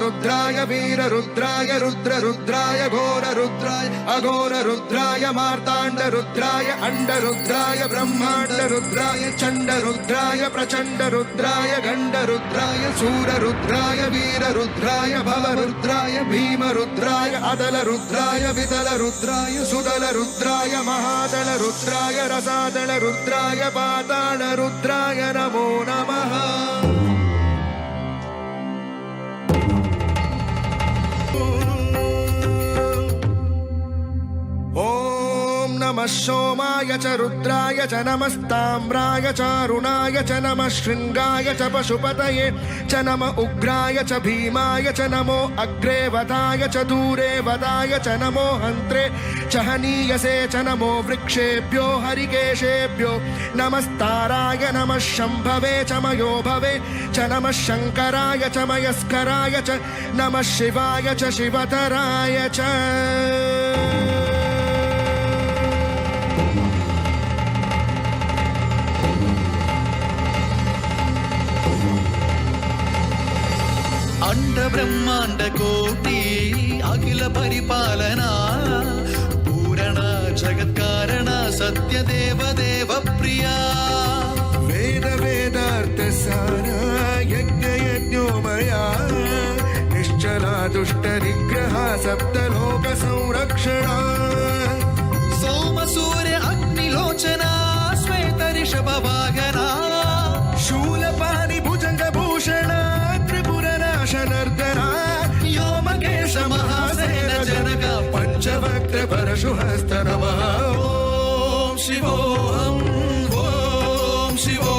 रुद्राय वीर रुद्राय रुद्र रुद्राय घोर रुद्राय अघोर रुद्राय मार्ताण्ड रुद्राय अंड रुद्राय ब्रह्मांड रुद्राय चंड रुद्राय प्रचंड रुद्राय गंड रुद्राय सूर रुद्राय वीर रुद्राय भव रुद्राय भीम रुद्राय अदल रुद्राय विदल रुद्राय सुदल रुद्राय महादल रुद्राय रसादल रुद्राय पाताल रुद्राय नमो नमः। नमः सोमाय च रुद्राय च नमस्ताम्राय च अरुणाय च नमः शृङ्गाय च पशुपतये च नमः उग्राय च भीमाय च नमो अग्रे वदाय च दूरे वदाय च नमो हन्त्रे च हनीयसे च नमो वृक्षेभ्यो हरिकेशेभ्यो नमस्ताराय नमः शम्भवे च मयो भवे च नमः शङ्कराय च मयस्कराय च नमः शिवाय च शिवतराय च। अंड ब्रह्मांड कोटि अखिल परिपालना पूरण जगत्कारण सत्य देव देव प्रिया वेद वेदार्थ सारा यज्ञ यज्ञोमया निश्चला दुष्ट निग्रह सप्तलोक संरक्षणा सोम सूर्य अग्निलोचना श्वेत ऋषभ वाहना शूलपाणि भुजंग भूषण नर्दना व्योमकेश महासेन जनक पंचवक्त्र परशुहस्त नमः। ओम शिवोऽहम् ओम शिवो